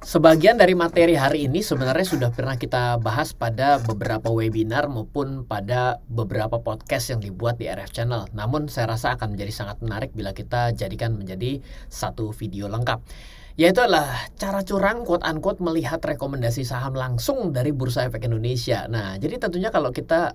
Sebagian dari materi hari ini sebenarnya sudah pernah kita bahas pada beberapa webinar maupun pada beberapa podcast yang dibuat di RF Channel. Namun saya rasa akan menjadi sangat menarik bila kita jadikan menjadi satu video lengkap. Yaitu adalah cara curang quote unquote melihat rekomendasi saham langsung dari Bursa Efek Indonesia. Nah, jadi tentunya kalau kita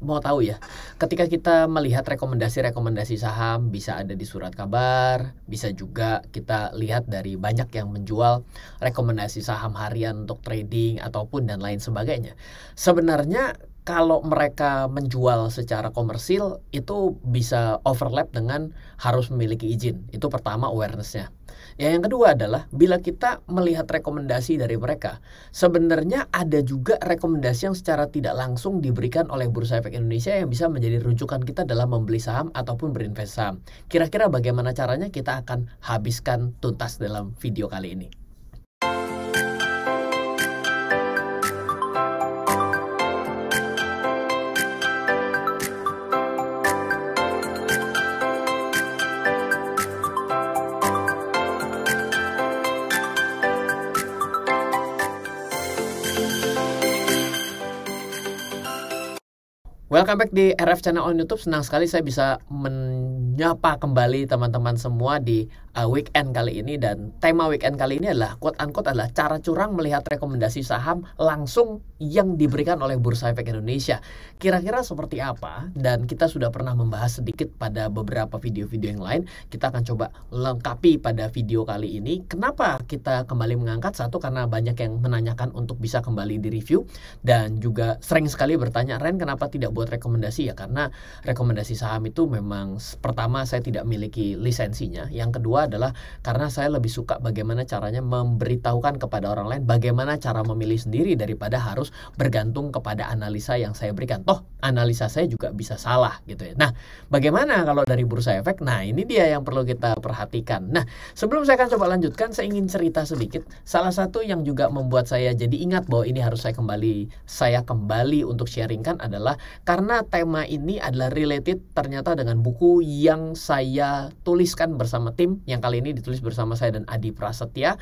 mau tahu ya, ketika kita melihat rekomendasi saham bisa ada di surat kabar, bisa juga kita lihat dari banyak yang menjual rekomendasi saham harian untuk trading ataupun dan lain sebagainya. Sebenarnya kalau mereka menjual secara komersil itu bisa overlap dengan harus memiliki izin. Itu pertama awareness-nya. Yang kedua adalah bila kita melihat rekomendasi dari mereka, sebenarnya ada juga rekomendasi yang secara tidak langsung diberikan oleh Bursa Efek Indonesia yang bisa menjadi rujukan kita dalam membeli saham ataupun berinvestasi saham. Kira-kira bagaimana caranya kita akan habiskan tuntas dalam video kali ini. Welcome back di RF Channel on YouTube. Senang sekali saya bisa menyapa kembali teman-teman semua di weekend kali ini. Dan tema weekend kali ini adalah quote unquote adalah cara curang melihat rekomendasi saham langsung yang diberikan oleh Bursa Efek Indonesia. Kira-kira seperti apa? Dan kita sudah pernah membahas sedikit pada beberapa video-video yang lain. Kita akan coba lengkapi pada video kali ini. Kenapa kita kembali mengangkat? Satu, karena banyak yang menanyakan untuk bisa kembali di review. Dan juga sering sekali bertanya, Ren kenapa tidak buat rekomendasi? Ya karena rekomendasi saham itu memang pertama saya tidak memiliki lisensinya. Yang kedua adalah karena saya lebih suka bagaimana caranya memberitahukan kepada orang lain bagaimana cara memilih sendiri daripada harus bergantung kepada analisa yang saya berikan. Toh analisa saya juga bisa salah gitu ya. Nah, bagaimana kalau dari Bursa Efek? Nah, ini dia yang perlu kita perhatikan. Nah, sebelum saya akan coba lanjutkan, saya ingin cerita sedikit. Salah satu yang juga membuat saya jadi ingat bahwa ini harus saya kembali untuk sharingkan adalah karena tema ini adalah related ternyata dengan buku yang saya tuliskan bersama tim, yang kali ini ditulis bersama saya dan Adi Prasetya.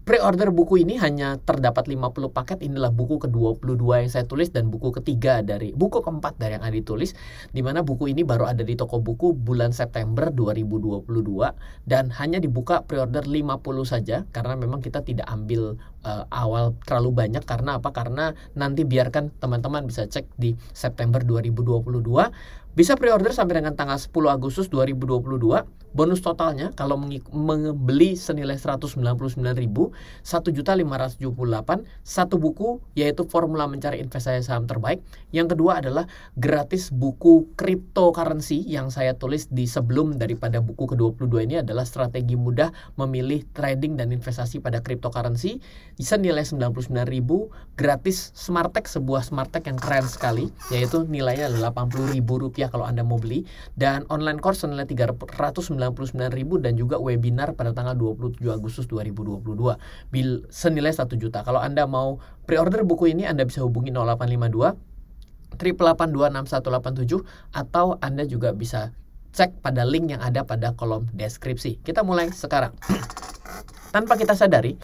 Pre-order buku ini hanya terdapat 50 paket. Inilah buku ke-22 yang saya tulis dan buku keempat dari yang Adi tulis, dimana buku ini baru ada di toko buku bulan September 2022 dan hanya dibuka pre-order 50 saja karena memang kita tidak ambil awal terlalu banyak. Karena apa? Karena nanti biarkan teman-teman bisa cek di September 2022. Bisa pre-order sampai dengan tanggal 10 Agustus 2022. Bonus totalnya kalau membeli senilai 199.000, 1.578, satu buku yaitu Formula Mencari Investasi Saham Terbaik. Yang kedua adalah gratis buku cryptocurrency yang saya tulis di sebelum daripada buku ke-22 ini adalah strategi mudah memilih trading dan investasi pada cryptocurrency senilai 99.000, gratis Smartech, sebuah Smartech yang keren sekali yaitu nilainya adalah Rp80.000 kalau Anda mau beli, dan online course senilai 399.000 dan juga webinar pada tanggal 27 Agustus 2022 senilai 1 juta. Kalau Anda mau pre-order buku ini Anda bisa hubungi 0852 8826187 atau Anda juga bisa cek pada link yang ada pada kolom deskripsi. Kita mulai sekarang. Tanpa kita sadari,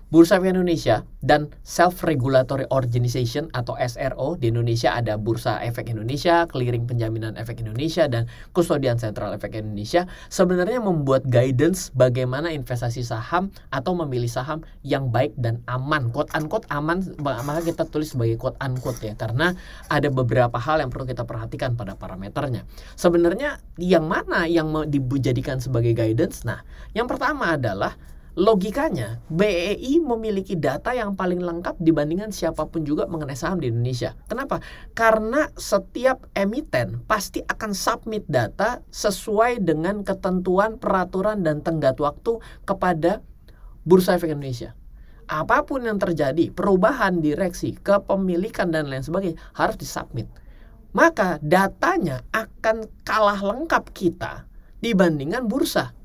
Bursa Efek Indonesia dan Self-Regulatory Organization atau SRO, di Indonesia ada Bursa Efek Indonesia, Clearing Penjaminan Efek Indonesia, dan Kustodian Sentral Efek Indonesia, sebenarnya membuat guidance bagaimana investasi saham atau memilih saham yang baik dan aman. Quote unquote aman, maka kita tulis sebagai quote unquote ya, karena ada beberapa hal yang perlu kita perhatikan pada parameternya. Sebenarnya yang mana yang mau dijadikan sebagai guidance? Nah, yang pertama adalah logikanya, BEI memiliki data yang paling lengkap dibandingkan siapapun juga mengenai saham di Indonesia. Kenapa? Karena setiap emiten pasti akan submit data sesuai dengan ketentuan, peraturan, dan tenggat waktu kepada Bursa Efek Indonesia. Apapun yang terjadi, perubahan direksi, kepemilikan, dan lain sebagainya harus disubmit. Maka datanya akan kalah lengkap kita dibandingkan bursa.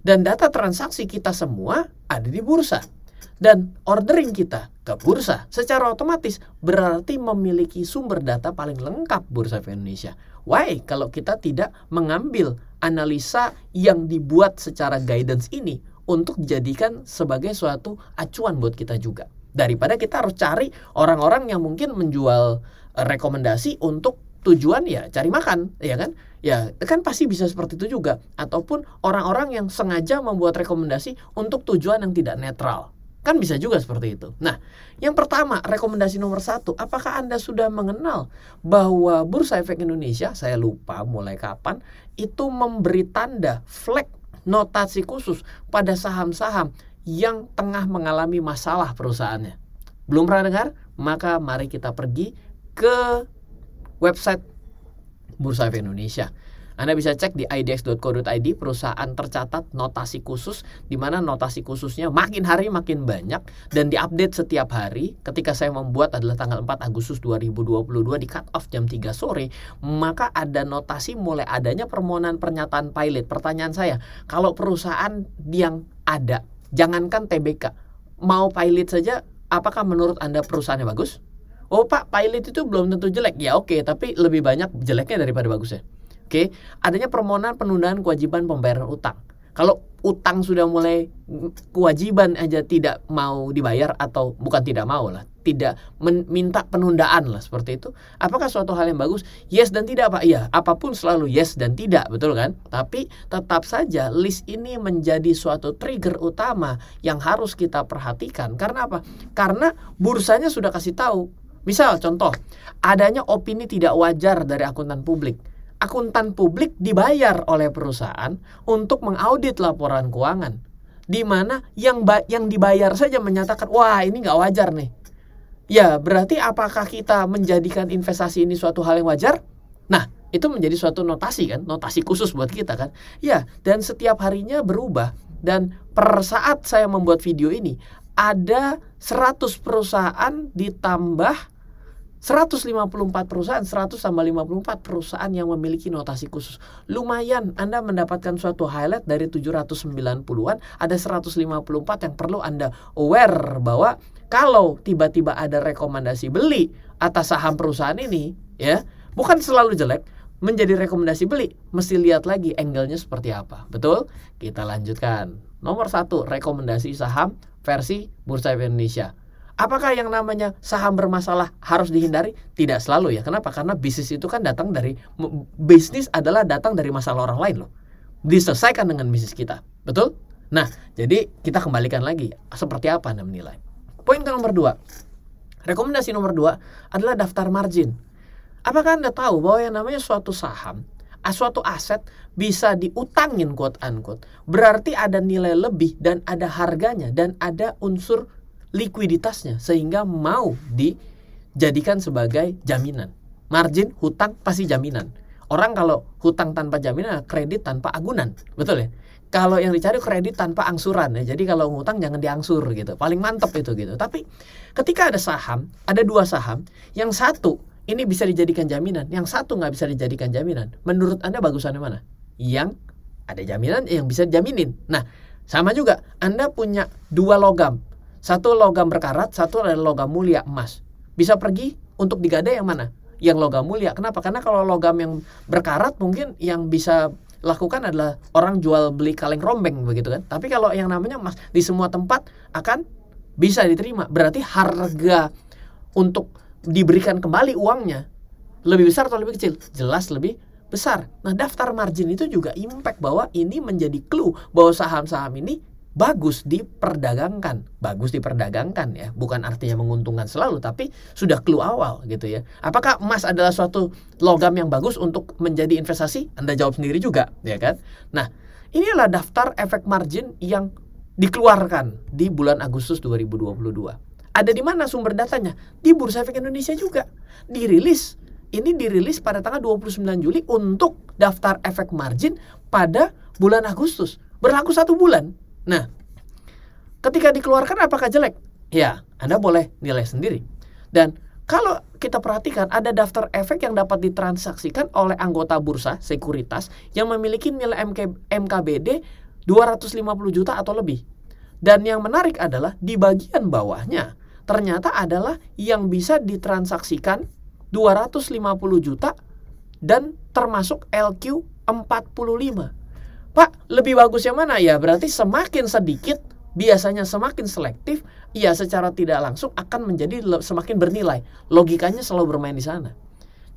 Dan data transaksi kita semua ada di bursa. Dan ordering kita ke bursa secara otomatis berarti memiliki sumber data paling lengkap Bursa Efek Indonesia. Why? Kalau kita tidak mengambil analisa yang dibuat secara guidance ini untuk dijadikan sebagai suatu acuan buat kita juga. Daripada kita harus cari orang-orang yang mungkin menjual rekomendasi untuk tujuan ya cari makan, ya kan? Ya kan pasti bisa seperti itu juga. Ataupun orang-orang yang sengaja membuat rekomendasi untuk tujuan yang tidak netral. Kan bisa juga seperti itu. Nah, yang pertama, rekomendasi nomor 1, apakah Anda sudah mengenal bahwa Bursa Efek Indonesia, saya lupa mulai kapan, itu memberi tanda flag notasi khusus pada saham-saham yang tengah mengalami masalah perusahaannya? Belum pernah dengar? Maka mari kita pergi ke website Bursa Efek Indonesia. Anda bisa cek di idx.co.id, perusahaan tercatat notasi khusus, di mana notasi khususnya makin hari makin banyak dan diupdate setiap hari. Ketika saya membuat adalah tanggal 4 Agustus 2022 di cut off jam 3 sore, maka ada notasi mulai adanya permohonan pernyataan pilot. Pertanyaan saya, kalau perusahaan yang ada, jangankan TBK, mau pilot saja, apakah menurut Anda perusahaannya bagus? Oh Pak, pilot itu belum tentu jelek. Ya oke, tapi lebih banyak jeleknya daripada bagusnya. Oke, adanya permohonan penundaan kewajiban pembayaran utang. Kalau utang sudah mulai kewajiban aja tidak mau dibayar, atau bukan tidak mau lah, tidak minta penundaan lah seperti itu. Apakah suatu hal yang bagus? Yes dan tidak Pak. Iya, apapun selalu yes dan tidak, betul kan? Tapi tetap saja list ini menjadi suatu trigger utama yang harus kita perhatikan. Karena apa? Karena bursanya sudah kasih tahu. Misal contoh, adanya opini tidak wajar dari akuntan publik. Akuntan publik dibayar oleh perusahaan untuk mengaudit laporan keuangan, di mana yang dibayar saja menyatakan, wah ini nggak wajar nih. Ya berarti apakah kita menjadikan investasi ini suatu hal yang wajar? Nah itu menjadi suatu notasi kan, notasi khusus buat kita kan. Ya, dan setiap harinya berubah. Dan per saat saya membuat video ini, ada 100 perusahaan ditambah 154 perusahaan, 100 tambah 54 perusahaan yang memiliki notasi khusus. Lumayan, Anda mendapatkan suatu highlight dari 790-an, ada 154 yang perlu Anda aware bahwa kalau tiba-tiba ada rekomendasi beli atas saham perusahaan ini, ya, bukan selalu jelek, menjadi rekomendasi beli, mesti lihat lagi angle-nya seperti apa. Betul? Kita lanjutkan. Nomor 1, rekomendasi saham versi Bursa Efek Indonesia. Apakah yang namanya saham bermasalah harus dihindari? Tidak selalu ya. Kenapa? Karena bisnis itu kan bisnis adalah datang dari masalah orang lain loh. Diselesaikan dengan bisnis kita. Betul? Nah, jadi kita kembalikan lagi. Seperti apa Anda menilai? Poin nomor 2. Rekomendasi nomor 2 adalah daftar margin. Apakah Anda tahu bahwa yang namanya suatu saham, suatu aset bisa diutangin quote unquote, berarti ada nilai lebih dan ada harganya dan ada unsur likuiditasnya sehingga mau dijadikan sebagai jaminan. Margin, hutang pasti jaminan. Orang kalau hutang tanpa jaminan, kredit tanpa agunan, betul ya? Kalau yang dicari kredit tanpa angsuran ya. Jadi kalau ngutang jangan diangsur gitu. Paling mantap itu gitu. Tapi ketika ada saham, ada 2 saham, yang satu ini bisa dijadikan jaminan, yang satu nggak bisa dijadikan jaminan. Menurut Anda bagusannya mana? Yang ada jaminan, yang bisa dijaminin. Nah, sama juga. Anda punya 2 logam. Satu logam berkarat, satu adalah logam mulia, emas. Bisa pergi untuk digadai yang mana? Yang logam mulia. Kenapa? Karena kalau logam yang berkarat mungkin yang bisa lakukan adalah orang jual beli kaleng rombeng begitu kan. Tapi kalau yang namanya emas di semua tempat akan bisa diterima. Berarti harga untuk diberikan kembali uangnya lebih besar atau lebih kecil? Jelas lebih besar. Nah, daftar margin itu juga impact bahwa ini menjadi clue bahwa saham-saham ini bagus diperdagangkan ya, bukan artinya menguntungkan selalu, tapi sudah clue awal gitu ya. Apakah emas adalah suatu logam yang bagus untuk menjadi investasi? Anda jawab sendiri juga, ya kan? Nah, inilah daftar efek margin yang dikeluarkan di bulan Agustus 2022. Ada di mana sumber datanya? Di Bursa Efek Indonesia juga. Dirilis. Ini dirilis pada tanggal 29 Juli untuk daftar efek margin pada bulan Agustus. Berlaku 1 bulan. Nah, ketika dikeluarkan apakah jelek? Ya, Anda boleh nilai sendiri. Dan kalau kita perhatikan ada daftar efek yang dapat ditransaksikan oleh anggota bursa sekuritas yang memiliki nilai MKBD 250 juta atau lebih. Dan yang menarik adalah di bagian bawahnya ternyata adalah yang bisa ditransaksikan 250 juta dan termasuk LQ 45. Pak, lebih bagus yang mana? Ya berarti semakin sedikit, biasanya semakin selektif, ya secara tidak langsung akan menjadi semakin bernilai. Logikanya selalu bermain di sana.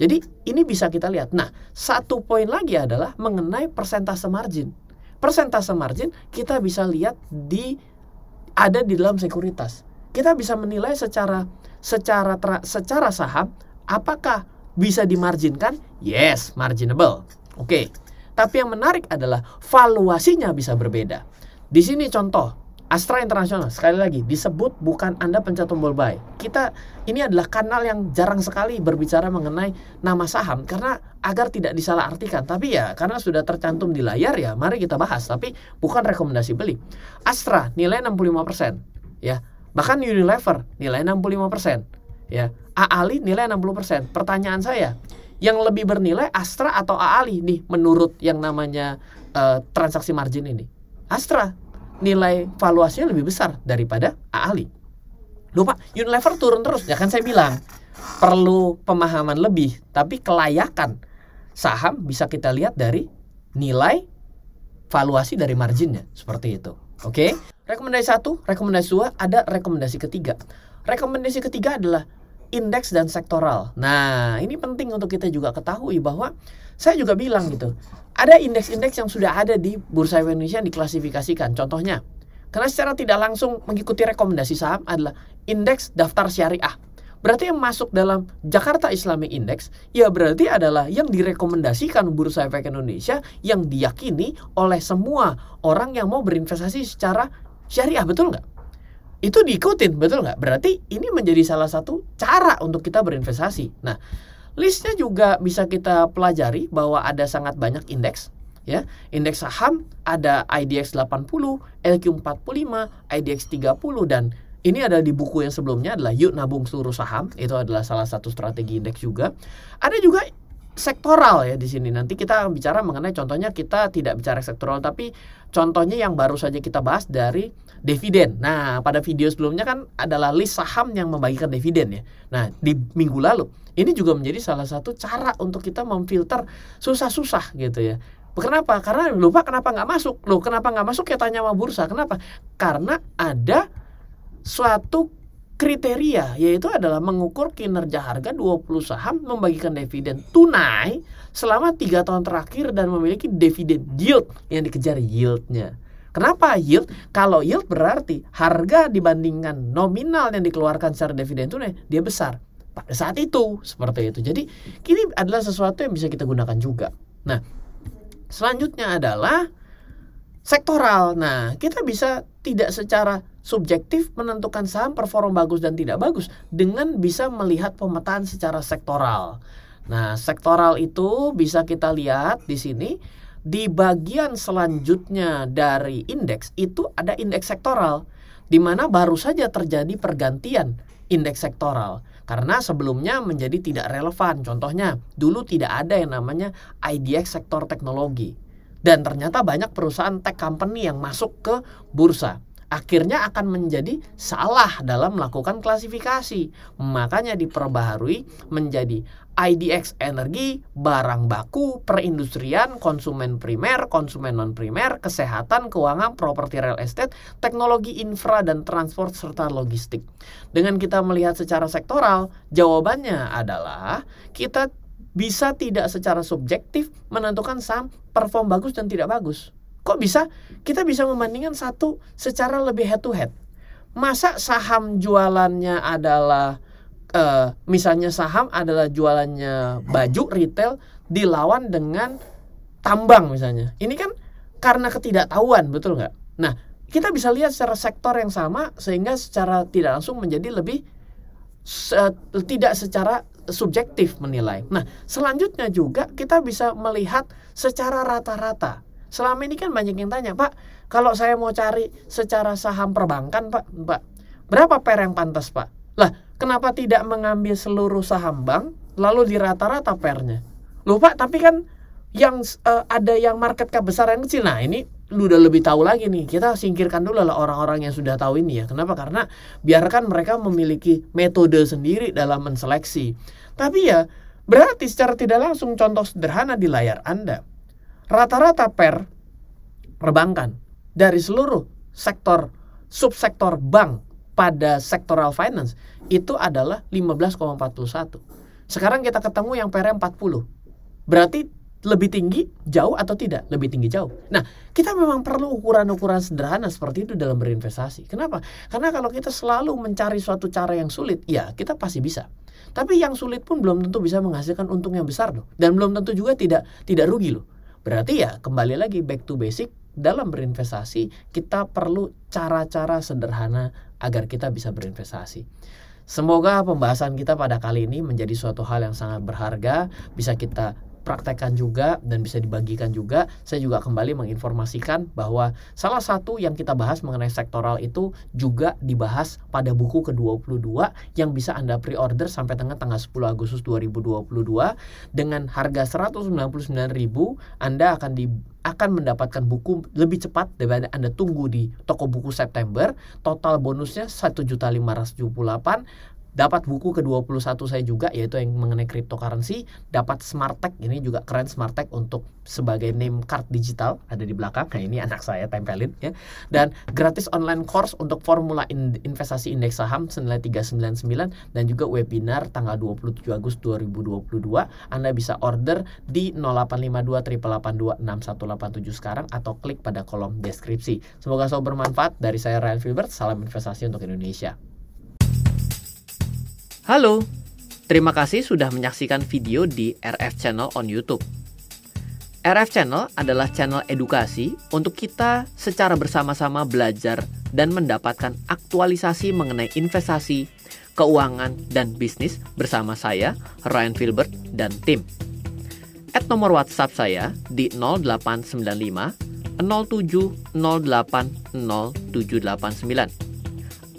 Jadi ini bisa kita lihat. Nah, satu poin lagi adalah mengenai persentase margin. Persentase margin kita bisa lihat ada di dalam sekuritas. Kita bisa menilai secara saham apakah bisa dimarginkan? Yes, marginable. Oke. Tapi yang menarik adalah valuasinya bisa berbeda. Di sini contoh, Astra International, sekali lagi disebut bukan Anda pencet tombol buy. Ini adalah kanal yang jarang sekali berbicara mengenai nama saham karena agar tidak disalahartikan. Tapi ya karena sudah tercantum di layar ya, mari kita bahas. Tapi bukan rekomendasi beli. Astra nilai 65%, ya. Bahkan Unilever nilai 65%, ya. Aali nilai 60%. Pertanyaan saya, yang lebih bernilai Astra atau Aali nih menurut yang namanya transaksi margin ini? Astra nilai valuasinya lebih besar daripada Aali. Lupa, Unilever turun terus. Ya kan saya bilang perlu pemahaman lebih, tapi kelayakan saham bisa kita lihat dari nilai valuasi dari marginnya, seperti itu. Oke? Rekomendasi 1, rekomendasi 2, ada rekomendasi ketiga. Rekomendasi ketiga adalah indeks dan sektoral. Nah, ini penting untuk kita juga ketahui bahwa saya juga bilang gitu, ada indeks-indeks yang sudah ada di Bursa Efek Indonesia yang diklasifikasikan. Contohnya, karena secara tidak langsung mengikuti rekomendasi saham adalah indeks daftar syariah. Berarti yang masuk dalam Jakarta Islamic Index, ya berarti adalah yang direkomendasikan Bursa Efek Indonesia yang diyakini oleh semua orang yang mau berinvestasi secara syariah, betul nggak? Itu diikutin, betul nggak? Berarti ini menjadi salah satu cara untuk kita berinvestasi. Nah, listnya juga bisa kita pelajari bahwa ada sangat banyak indeks, ya. Indeks saham ada IDX 80, LQ45, IDX 30, dan ini ada di buku yang sebelumnya adalah Yuk Nabung Seluruh Saham. Itu adalah salah satu strategi indeks juga. Ada juga sektoral ya di sini. Nanti kita bicara mengenai contohnya, kita tidak bicara sektoral tapi contohnya yang baru saja kita bahas dari dividen. Nah, pada video sebelumnya kan adalah list saham yang membagikan dividen ya. Nah, di minggu lalu ini juga menjadi salah satu cara untuk kita memfilter susah-susah gitu ya. Kenapa? Karena lupa kenapa nggak masuk. Loh, kenapa nggak masuk ya tanya sama bursa. Kenapa? Karena ada suatu kriteria, yaitu adalah mengukur kinerja harga 20 saham membagikan dividen tunai selama 3 tahun terakhir dan memiliki dividen yield, yang dikejar yieldnya. Kenapa yield? Kalau yield berarti harga dibandingkan nominal yang dikeluarkan secara dividen tunai, dia besar pada saat itu, seperti itu. Jadi ini adalah sesuatu yang bisa kita gunakan juga. Nah, selanjutnya adalah sektoral. Nah, kita bisa tidak secara subjektif menentukan saham performa bagus dan tidak bagus dengan bisa melihat pemetaan secara sektoral. Nah, sektoral itu bisa kita lihat di sini. Di bagian selanjutnya dari indeks itu ada indeks sektoral, di mana baru saja terjadi pergantian indeks sektoral karena sebelumnya menjadi tidak relevan. Contohnya, dulu tidak ada yang namanya IDX sektor teknologi. Dan ternyata banyak perusahaan tech company yang masuk ke bursa. Akhirnya akan menjadi salah dalam melakukan klasifikasi. Makanya diperbaharui menjadi IDX energi, barang baku, perindustrian, konsumen primer, konsumen non-primer, kesehatan, keuangan, properti real estate, teknologi infra dan transport serta logistik. Dengan kita melihat secara sektoral, jawabannya adalah kita bisa tidak secara subjektif menentukan saham perform bagus dan tidak bagus. Kok bisa? Kita bisa membandingkan satu secara lebih head to head. Masa saham jualannya adalah misalnya saham adalah jualannya baju retail dilawan dengan tambang misalnya. Ini kan karena ketidaktahuan, betul nggak? Nah, kita bisa lihat secara sektor yang sama sehingga secara tidak langsung menjadi lebih tidak secara subjektif menilai. Nah, selanjutnya juga kita bisa melihat secara rata-rata. Selama ini kan banyak yang tanya, Pak, kalau saya mau cari secara saham perbankan, Pak, berapa per yang pantas, Pak? Lah, kenapa tidak mengambil seluruh saham bank, lalu di rata-rata pernya? Loh, Pak, tapi kan yang ada yang market cap besar yang kecil. Nah, ini lu udah lebih tahu lagi nih. Kita singkirkan dulu lah orang-orang yang sudah tahu ini ya. Kenapa? Karena biarkan mereka memiliki metode sendiri dalam menseleksi. Tapi ya, berarti secara tidak langsung contoh sederhana di layar Anda. Rata-rata per perbankan, dari seluruh sektor subsektor bank pada sectoral finance itu adalah 15,41. Sekarang kita ketemu yang PR 40. Berarti lebih tinggi jauh atau tidak? Lebih tinggi jauh. Nah, kita memang perlu ukuran-ukuran sederhana seperti itu dalam berinvestasi. Kenapa? Karena kalau kita selalu mencari suatu cara yang sulit, ya kita pasti bisa. Tapi yang sulit pun belum tentu bisa menghasilkan untung yang besar loh. Dan belum tentu juga tidak rugi loh. Berarti ya kembali lagi back to basic, dalam berinvestasi kita perlu cara-cara sederhana agar kita bisa berinvestasi. Semoga pembahasan kita pada kali ini menjadi suatu hal yang sangat berharga, bisa kita praktekkan juga dan bisa dibagikan juga. Saya juga kembali menginformasikan bahwa salah satu yang kita bahas mengenai sektoral itu juga dibahas pada buku ke-22 yang bisa Anda pre-order sampai dengan tanggal 10 Agustus 2022 dengan harga 199.000. Anda akan mendapatkan buku lebih cepat daripada Anda tunggu di toko buku September. Total bonusnya 1.578.000. Dapat buku ke-21 saya juga, yaitu yang mengenai cryptocurrency. Dapat Smart Tag, ini juga keren Smart Tag untuk sebagai name card digital, ada di belakang. Nah, ini anak saya tempelin ya. Dan gratis online course untuk formula investasi indeks saham senilai 399 dan juga webinar tanggal 27 Agustus 2022. Anda bisa order di 0852 882 6187 sekarang atau klik pada kolom deskripsi. Semoga selalu bermanfaat. Dari saya Ryan Filbert, salam investasi untuk Indonesia. Halo, terima kasih sudah menyaksikan video di RF Channel on YouTube. RF Channel adalah channel edukasi untuk kita secara bersama-sama belajar dan mendapatkan aktualisasi mengenai investasi, keuangan, dan bisnis bersama saya, Ryan Filbert, dan tim. Add nomor WhatsApp saya di 0895 07 08 0789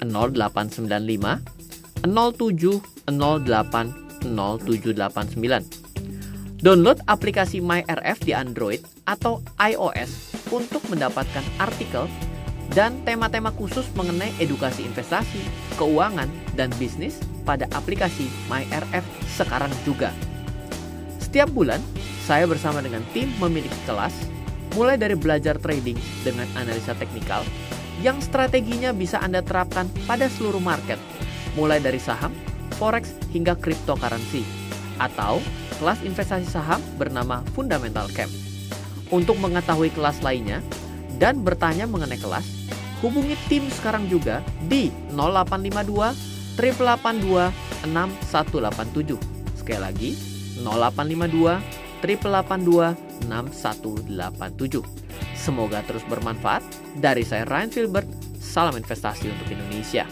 0895 07 08 0789. Download aplikasi MyRF di Android atau iOS untuk mendapatkan artikel dan tema-tema khusus mengenai edukasi investasi, keuangan, dan bisnis pada aplikasi MyRF sekarang juga. Setiap bulan, saya bersama dengan tim memiliki kelas, mulai dari belajar trading dengan analisa teknikal, yang strateginya bisa Anda terapkan pada seluruh market, mulai dari saham, forex, hingga cryptocurrency, atau kelas investasi saham bernama Fundamental Camp. Untuk mengetahui kelas lainnya dan bertanya mengenai kelas, hubungi tim sekarang juga di 0852 882 6187. Sekali lagi, 0852 882 6187. Semoga terus bermanfaat. Dari saya Ryan Filbert, salam investasi untuk Indonesia.